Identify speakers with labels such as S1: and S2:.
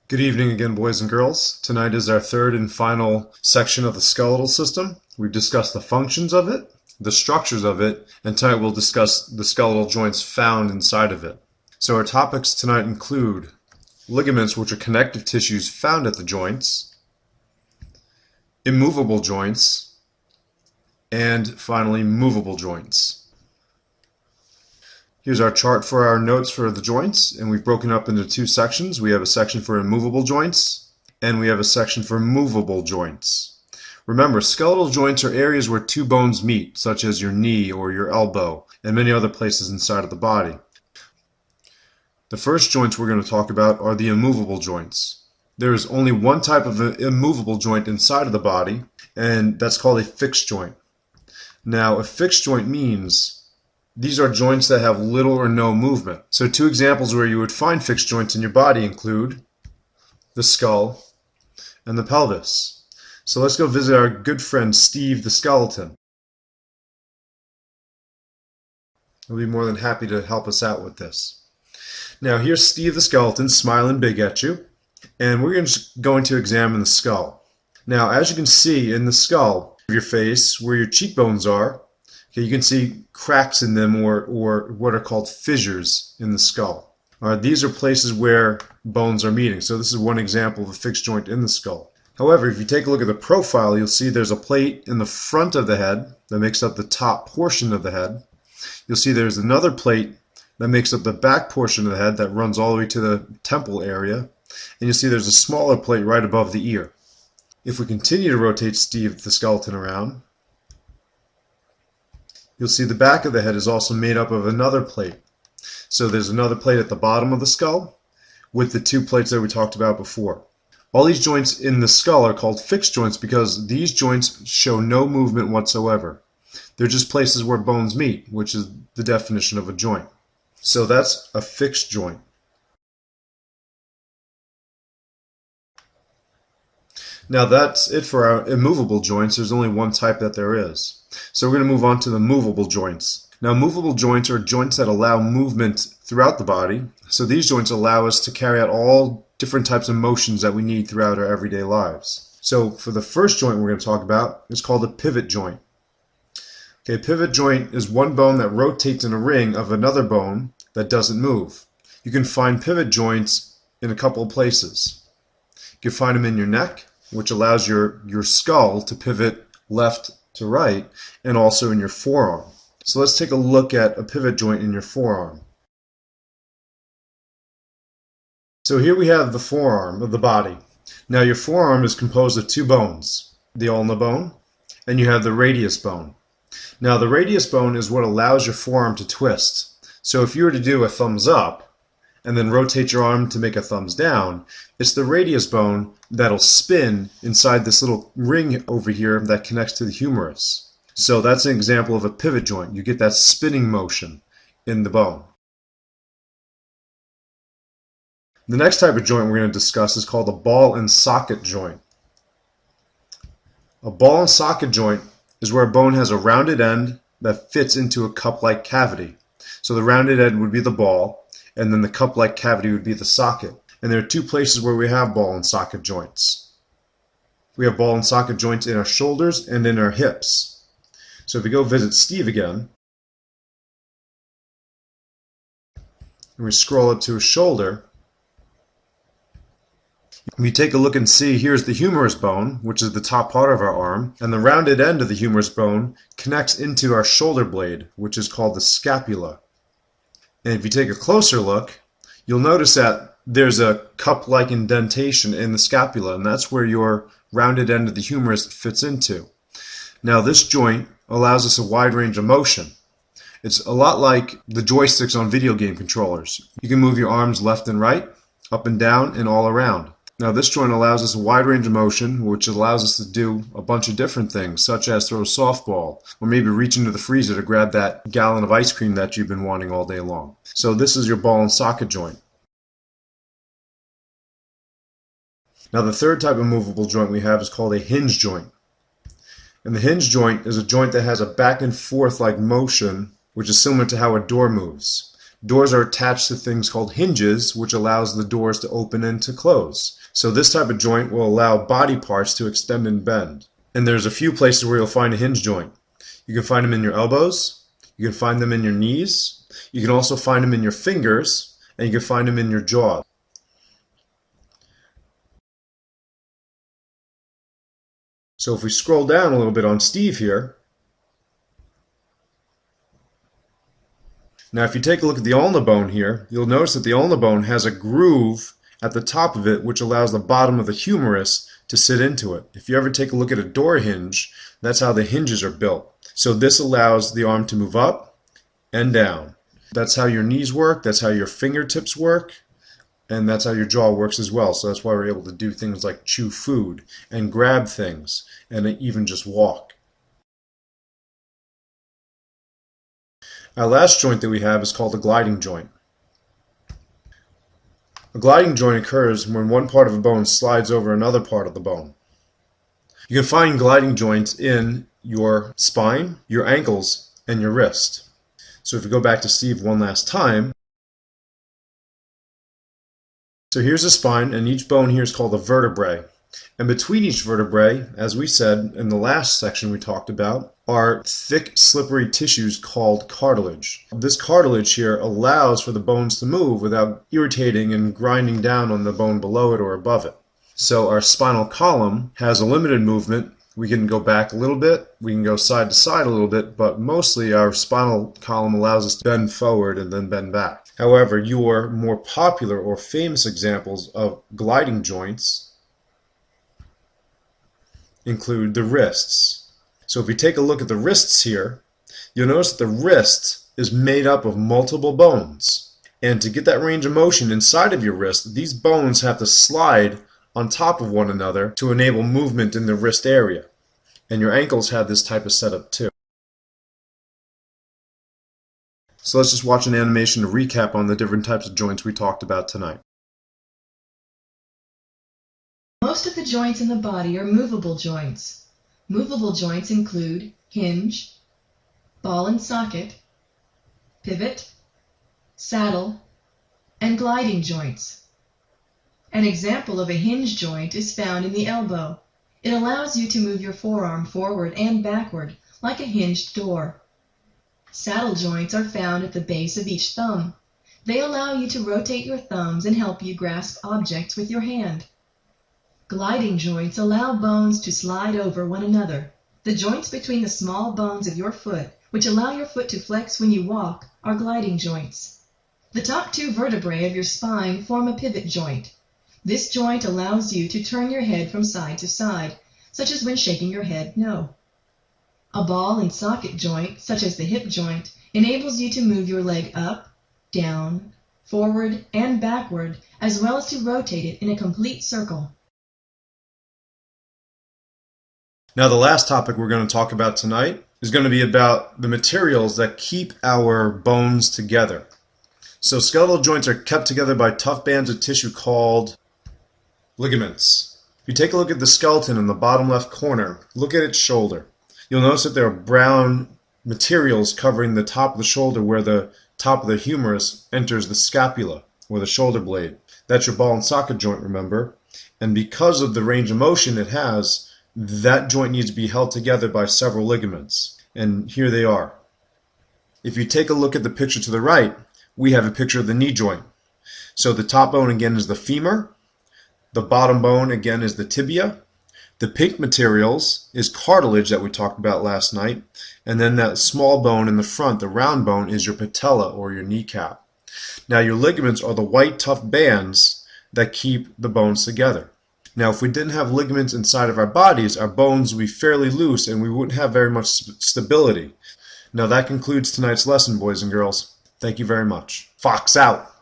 S1: Good evening again, boys and girls. Tonight is our third and final section of the skeletal system. We've discussed the functions of it, the structures of it, and tonight we'll discuss the skeletal joints found inside of it. So our topics tonight include ligaments, which are connective tissues found at the joints, immovable joints, and finally movable joints. Here's our chart for our notes for the joints, and we've broken up into two sections. We have a section for immovable joints, and we have a section for movable joints. Remember, skeletal joints are areas where two bones meet, such as your knee or your elbow, and many other places inside of the body. The first joints we're going to talk about are the immovable joints. There is only one type of immovable joint inside of the body, and that's called a fixed joint. Now, a fixed joint means these are joints that have little or no movement. So two examples where you would find fixed joints in your body include the skull and the pelvis. So let's go visit our good friend Steve the skeleton. He'll be more than happy to help us out with this. Now here's Steve the skeleton smiling big at you, and we're just going to examine the skull. Now as you can see in the skull of your face, where your cheekbones are, you can see cracks in them or what are called fissures in the skull. These are places where bones are meeting. So this is one example of a fixed joint in the skull. However, if you take a look at the profile, you'll see there's a plate in the front of the head that makes up the top portion of the head. You'll see there's another plate that makes up the back portion of the head that runs all the way to the temple area. And you'll see there's a smaller plate right above the ear. If we continue to rotate Steve the skeleton around, you'll see the back of the head is also made up of another plate. So there's another plate at the bottom of the skull with the two plates that we talked about before. All these joints in the skull are called fixed joints because these joints show no movement whatsoever. They're just places where bones meet, which is the definition of a joint. So that's a fixed joint. Now that's it for our immovable joints. There's only one type that there is. So we're going to move on to the movable joints. Now movable joints are joints that allow movement throughout the body. So these joints allow us to carry out all different types of motions that we need throughout our everyday lives. So for the first joint we're going to talk about, it's called a pivot joint. Okay, a pivot joint is one bone that rotates in a ring of another bone that doesn't move. You can find pivot joints in a couple of places. You can find them in your neck, which allows your skull to pivot left to right, and also in your forearm. So let's take a look at a pivot joint in your forearm. So here we have the forearm of the body. Now your forearm is composed of two bones, the ulna bone, and you have the radius bone. Now the radius bone is what allows your forearm to twist. So if you were to do a thumbs up, and then rotate your arm to make a thumbs down, it's the radius bone that'll spin inside this little ring over here that connects to the humerus. So that's an example of a pivot joint. You get that spinning motion in the bone. The next type of joint we're going to discuss is called a ball and socket joint. A ball and socket joint is where a bone has a rounded end that fits into a cup-like cavity. So the rounded end would be the ball, and then the cup-like cavity would be the socket. And there are two places where we have ball and socket joints. We have ball and socket joints in our shoulders and in our hips. So if we go visit Steve again, and we scroll up to his shoulder, we take a look and see here's the humerus bone, which is the top part of our arm, and the rounded end of the humerus bone connects into our shoulder blade, which is called the scapula. And if you take a closer look, you'll notice that there's a cup-like indentation in the scapula, and that's where your rounded end of the humerus fits into. Now this joint allows us a wide range of motion. It's a lot like the joysticks on video game controllers. You can move your arms left and right, up and down, and all around. Now this joint allows us a wide range of motion, which allows us to do a bunch of different things, such as throw a softball, or maybe reach into the freezer to grab that gallon of ice cream that you've been wanting all day long. So this is your ball and socket joint. Now the third type of movable joint we have is called a hinge joint. And the hinge joint is a joint that has a back and forth like motion, which is similar to how a door moves. Doors are attached to things called hinges, which allows the doors to open and to close. So this type of joint will allow body parts to extend and bend. And there's a few places where you'll find a hinge joint. You can find them in your elbows, you can find them in your knees, you can also find them in your fingers, and you can find them in your jaw. So if we scroll down a little bit on Steve here, now if you take a look at the ulna bone here, you'll notice that the ulna bone has a groove at the top of it which allows the bottom of the humerus to sit into it. If you ever take a look at a door hinge, that's how the hinges are built. So this allows the arm to move up and down. That's how your knees work, that's how your fingertips work, and that's how your jaw works as well. So that's why we're able to do things like chew food and grab things and even just walk. Our last joint that we have is called a gliding joint. A gliding joint occurs when one part of a bone slides over another part of the bone. You can find gliding joints in your spine, your ankles, and your wrist. So if we go back to Steve one last time, so here's the spine, and each bone here is called a vertebrae. And between each vertebrae, as we said in the last section we talked about, are thick, slippery tissues called cartilage. This cartilage here allows for the bones to move without irritating and grinding down on the bone below it or above it. So our spinal column has a limited movement. We can go back a little bit, we can go side to side a little bit, but mostly our spinal column allows us to bend forward and then bend back. However, your more popular or famous examples of gliding joints include the wrists. So if we take a look at the wrists here, you'll notice that the wrist is made up of multiple bones. And to get that range of motion inside of your wrist, these bones have to slide on top of one another to enable movement in the wrist area. And your ankles have this type of setup too. So let's just watch an animation to recap on the different types of joints we talked about tonight.
S2: Most of the joints in the body are movable joints. Movable joints include hinge, ball and socket, pivot, saddle, and gliding joints. An example of a hinge joint is found in the elbow. It allows you to move your forearm forward and backward like a hinged door. Saddle joints are found at the base of each thumb. They allow you to rotate your thumbs and help you grasp objects with your hand. Gliding joints allow bones to slide over one another. The joints between the small bones of your foot, which allow your foot to flex when you walk, are gliding joints. The top two vertebrae of your spine form a pivot joint. This joint allows you to turn your head from side to side, such as when shaking your head no. A ball and socket joint, such as the hip joint, enables you to move your leg up, down, forward, and backward, as well as to rotate it in a complete circle.
S1: Now the last topic we're going to talk about tonight is going to be about the materials that keep our bones together. So skeletal joints are kept together by tough bands of tissue called ligaments. If you take a look at the skeleton in the bottom left corner, look at its shoulder. You'll notice that there are brown materials covering the top of the shoulder where the top of the humerus enters the scapula, or the shoulder blade. That's your ball and socket joint, remember? And because of the range of motion it has, that joint needs to be held together by several ligaments. And here they are. If you take a look at the picture to the right, we have a picture of the knee joint. So the top bone again is the femur. The bottom bone again is the tibia. The pink materials is cartilage that we talked about last night. And then that small bone in the front, the round bone, is your patella or your kneecap. Now your ligaments are the white tough bands that keep the bones together. Now if we didn't have ligaments inside of our bodies, our bones would be fairly loose and we wouldn't have very much stability. Now that concludes tonight's lesson, boys and girls. Thank you very much. Fox out!